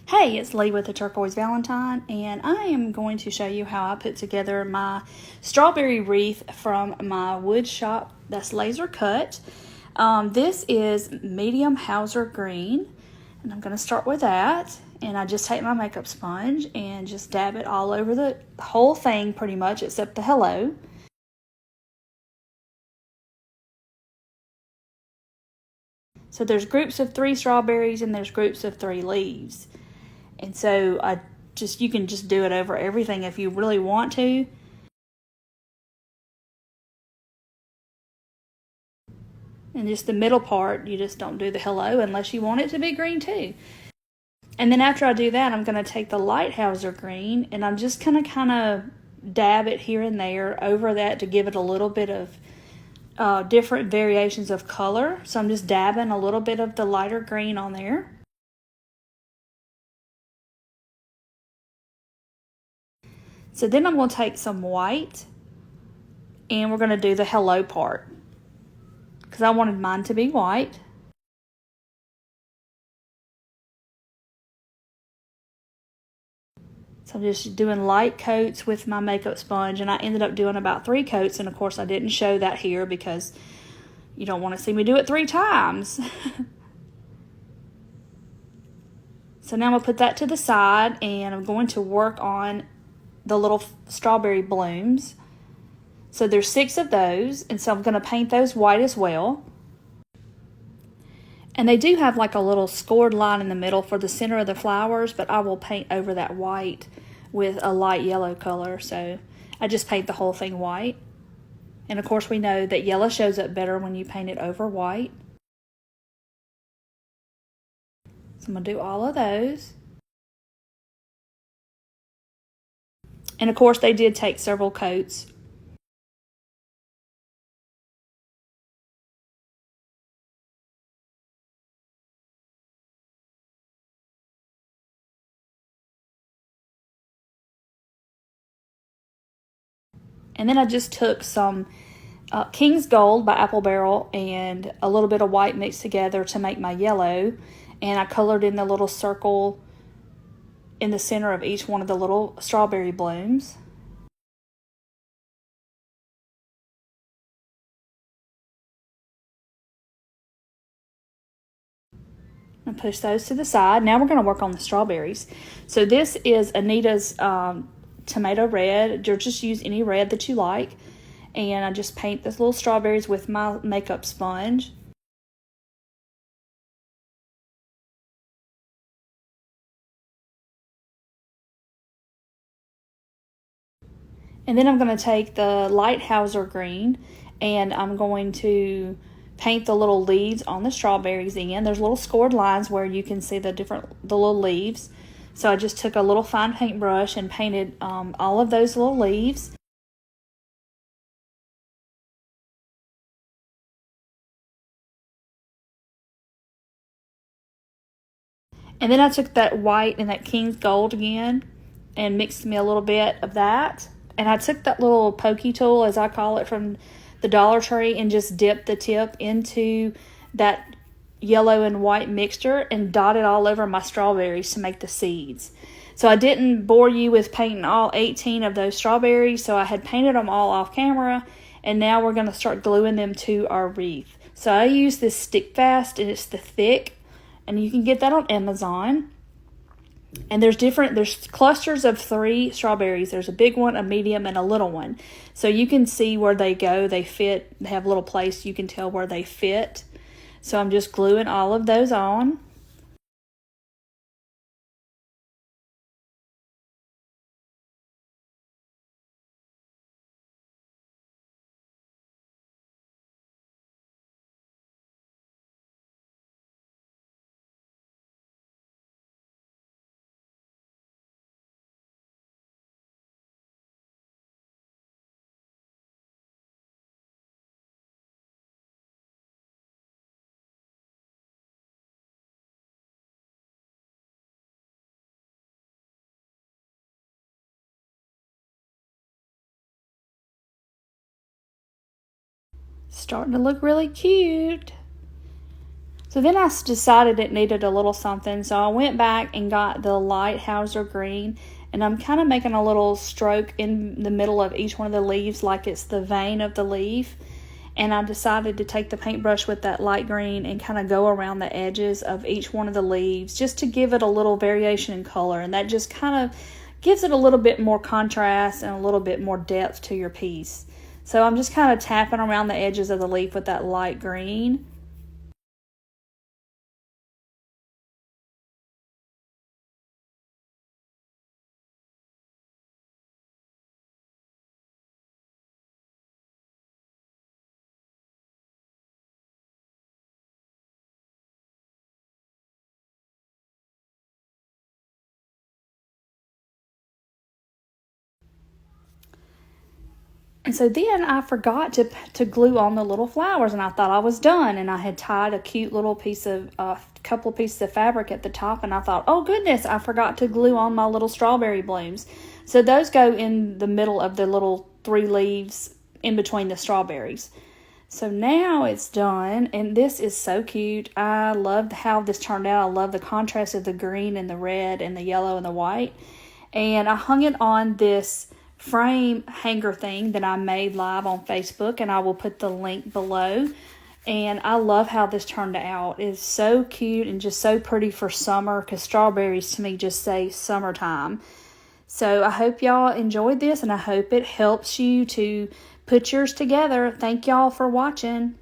Hey, it's Leigh with the Turquoise Valentine, and I am going to show you how I put together my strawberry wreath from my wood shop that's laser cut. This is medium Hauser green, and I'm going to start with that. And I just take my makeup sponge and just dab it all over the whole thing pretty much, except the hello. So there's groups of 3 strawberries and there's groups of 3 leaves. And so you can just do it over everything if you really want to. And just the middle part, you just don't do the hello unless you want it to be green too. And then after I do that, I'm going to take the light Hauser green and I'm just going to kind of dab it here and there over that to give it a little bit of different variations of color. So I'm just dabbing a little bit of the lighter green on there. So then I'm going to take some white and we're going to do the hello part because I wanted mine to be white. So I'm just doing light coats with my makeup sponge, and I ended up doing about 3 coats, and of course I didn't show that here because you don't want to see me do it 3 times. So now I'm going to put that to the side, and I'm going to work on the little strawberry blooms. So there's 6 of those, and so I'm going to paint those white as well. And they do have like a little scored line in the middle for the center of the flowers, but I will paint over that white with a light yellow color. So I just paint the whole thing white. And of course we know that yellow shows up better when you paint it over white. So I'm going to do all of those. And of course they did take several coats. And then I just took some King's Gold by Apple Barrel and a little bit of white mixed together to make my yellow. And I colored in the little circle in the center of each one of the little strawberry blooms. And push those to the side. Now we're going to work on the strawberries. So this is Anita's tomato red. Just use any red that you like. And I just paint the little strawberries with my makeup sponge. And then I'm going to take the light Hauser green and I'm going to paint the little leaves on the strawberries in. There's little scored lines where you can see the little leaves. So I just took a little fine paintbrush and painted all of those little leaves. And then I took that white and that King's Gold again and mixed me a little bit of that. And I took that little pokey tool, as I call it, from the Dollar Tree and just dipped the tip into that yellow and white mixture and dotted all over my strawberries to make the seeds. So I didn't bore you with painting all 18 of those strawberries, so I had painted them all off camera, and now we're going to start gluing them to our wreath. So I use this Stick Fast, and it's the thick, and you can get that on Amazon. And there's clusters of 3 strawberries. There's a big one, a medium, and a little one. So you can see where they go. They fit. They have a little place you can tell where they fit. So I'm just gluing all of those on. Starting to look really cute. So then I decided it needed a little something, so I went back and got the light Hauser green, and I'm kind of making a little stroke in the middle of each one of the leaves like it's the vein of the leaf. And I decided to take the paintbrush with that light green and kind of go around the edges of each one of the leaves just to give it a little variation in color, and that just kind of gives it a little bit more contrast and a little bit more depth to your piece. So I'm just kind of tapping around the edges of the leaf with that light green. And so then I forgot to glue on the little flowers, and I thought I was done, and I had tied a cute little piece of couple of pieces of fabric at the top, and I thought, oh goodness, I forgot to glue on my little strawberry blooms. So those go in the middle of the little 3 leaves in between the strawberries. So now it's done, and this is so cute. I love how this turned out. I love the contrast of the green and the red and the yellow and the white. And I hung it on this frame hanger thing that I made live on Facebook, and I will put the link below. And I love how this turned out. It's so cute and just so pretty for summer, because strawberries to me just say summertime. So I hope y'all enjoyed this, and I hope it helps you to put yours together. Thank y'all for watching.